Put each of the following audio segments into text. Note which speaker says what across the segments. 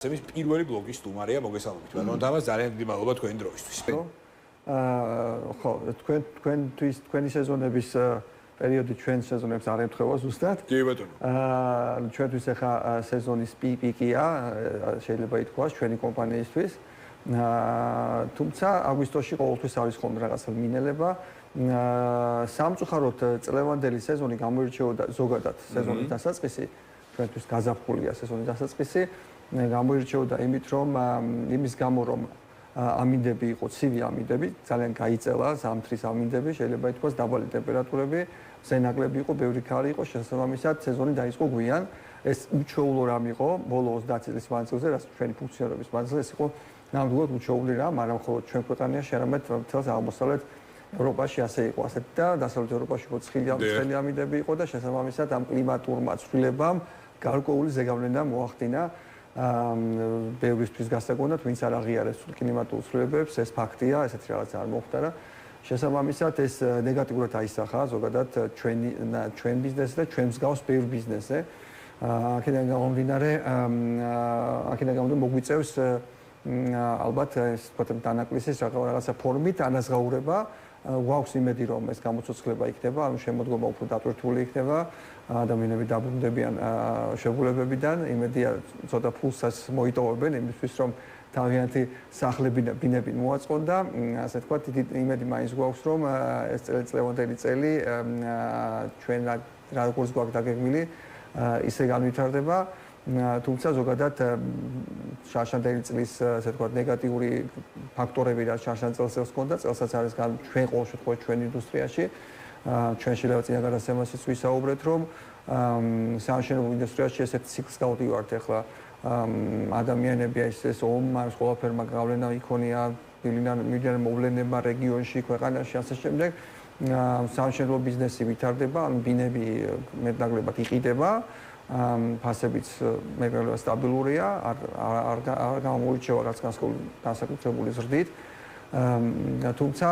Speaker 1: ეს პირველი ბლოგის სტუმარია მოგესალმებით. მაგრამ დამას ძალიან დიდი მადლობა თქვენი დროისთვის.
Speaker 2: ხო, თქვენი სეზონების პერიოდი ჩვენ სეზონებს არ ემთხვევა ზუსტად.
Speaker 1: კი ბატონო.
Speaker 2: ჩვენთვის ახლა სეზონის პიკია, შეიძლება ითქვას ჩვენი კომპანიისთვის. თუმცა აგვისტოში ყოველთვის არის ხოლმე რაღაცა მინელება. სამწუხაროდ წლევანდელი სეზონი გამოირჩეოდა ზოგადად სეზონის დასაწყისი, ჩვენთვის გაზაფხულია სეზონის დასაწყისი. გამოირჩეოდა იმით, რომ იმის გამო რომ ამინდები იყო, ცივი ამინდები, ძალიან გაიწელა ზამთრის ამინდები, შეიძლება ითქვას დაბალი ტემპერატურები, ზენაკლები იყო, ბევრი ქარი იყო, შესაბამისად სეზონი დაიწყო გვიან. ეს უჩვეულო რამ იყო, ბოლო 30 წლის მანძილზე, რაც ჩვენი ფუნქციონირების მანძილზე, ეს იყო ნამდვილად უჩვეული რამ, არა მხოლოდ ჩვენ ქვეყანაში, არამედ მთელს აღმოსავლეთ ევროპაში ასე იყო, ასეთ და დასავლეთ ევროპაში იყო ცხელი ამინდები იყო და შესაბამისად ამ კლიმატურმა ცვლილებამ გარკვეული ზეგავლენა მოახდინა. ბევრისთვის გასაგონად, ვინც არ აღიარეს კლიმატურ ცვლილებებს, ეს ფაქტია, ესეთი რაღაც არ მოხდა. შესაბამისად, ეს ნეგატიურად აისახა ზოგადად ჩვენ ბიზნესზე და ჩვენ მსგავს ბევრ ბიზნესზე. აქედან გამომდინარე, მოგვიწევს ალბათ ეს თქვა დანაკლისის რაღაცა ფორმით ანაზღაურება. გვაქვს იმედი, რომ ეს გამოცოცხლება იქნება, ანუ შემოდგომა უფრო დატვირთული იქნება, ადამიანები დაბრუნდებიან შეღულებებიდან, იმედია ცოტა ფულსაც მოიტოვებენ იმისთვის, რომ თავიანთი სახლები და ბინები მოაწყონ და ასე თქვა დიდი იმედი მაინც გვაქვს, რომ ეს წლევანდელი წელი ჩვენ როგორც გვაქვს დაგეგმილი, ისე განვითარდება. თუმცა ზოგადად შარშანდელი წლის ასე თქვა ნეგატიური ფაქტორები რაც შარშან წელს ჰქონდა, წელსაც არის ჩვენ ყოველ შემთხვევაში ჩვენ ინდუსტრიაში, ჩვენ შეიძლება წინა გადაცემასაც ვისაუბრეთ, რომ სამშენებლო ინდუსტრიაში ესეთ ციკლს გავდივართ ახლა ადამიანები ეს ომმა ყველაფერმა გავლენა იქონია, მიდიან მოვლენება რეგიონში, ქვეყანაში ასე შემდეგ. სამშენებლო ბიზნესი ვითარდება, ან ბინები მეტნაკლებად იყიდება. ფასებიც მეტნაკლებად სტაბილურია, არ გამოირჩევა რაც განსაკუთრებული ზრდით. თუმცა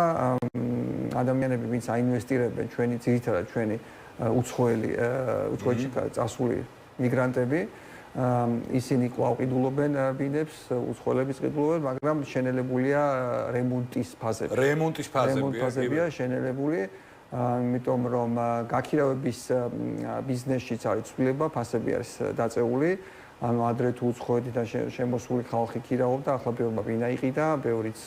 Speaker 2: ადამიანები, ვინც აინვესტირებენ ძირითადად ჩვენი უცხოელი წასული მიგრანტები, ისინი კვლავ ყიდულობენ ბინებს, უცხოელებს ყიდულობენ, მაგრამ შენელებულია რემონტის ფაზები. რემონტის ფაზებია შენელებული. იმიტომ რომ გაქირავების ბიზნესშიც არის ცვლილება, ფასები არის დაწეული, ანუ ადრე თუ უცხოეთიდან შემოსული ხალხი ქირაობდა, ახლა ბევრმა ბინა იყიდა, ბევრიც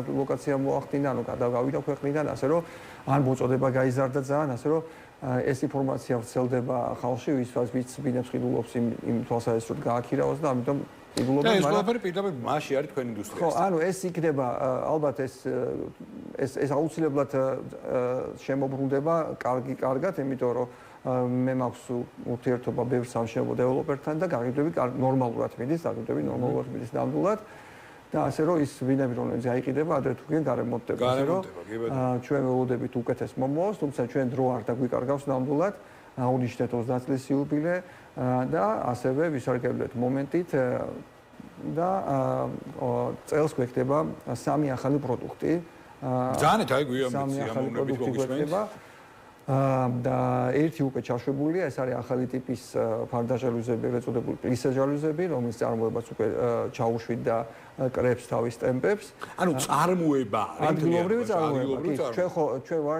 Speaker 2: რელოკაცია მოახდინა, ანუ გადავიდა ქვეყნიდან, ასე რომ ან მოწოდება გაიზარდა ძალიან, ასე რომ ეს ინფორმაცია ვრცელდება ხალხში, ვინც ბინებს ყიდულობს იმ თვალსაზრისით გააქირავოს და ამიტომ
Speaker 1: და ეს ყველაფერი პირდაპირ მასში არის თქვენ ინდუსტრიაში.
Speaker 2: ხო, ანუ ეს იქნება ალბათ ეს აუცილებლად შემოbrunდება კარგად, იმიტომ რომ მე მაქვს ურთიერთობა ბევრ სამშენებლო დეველოპერთან და გაყიდვები ნორმალურად მიდის, ნამდვილად. და ასე რომ ის ბინები რომლებიც გაიყიდება, ადრე თუ გენ გარემონტდება, ასე რომ ჩვენ ველოდებით უკეთეს მომავალს, თუმცა ჩვენ დრო არ დაგვიკარგავს ნამდვილად. აუნიშნეთ 30 წლის იუბილე და ასევე ვისარგებლეთ მომენტით და წელს გვექნება 3 ახალი პროდუქტი.
Speaker 1: ძალიან აი გვია ამოვნებით მოგიშვენთ.
Speaker 2: და ერთი უკვე ჩაშვებულია, ეს არის ახალი ტიპის ფარდაჟალუზები, ეწოდებული პლისე ჟალუზები, რომლის წარმოებაც უკვე ჩაუშვით და კრებს თავის ტემპებს.
Speaker 1: ანუ წარმოება არის.
Speaker 2: ადგილობრივი წარმოება. ჩვენ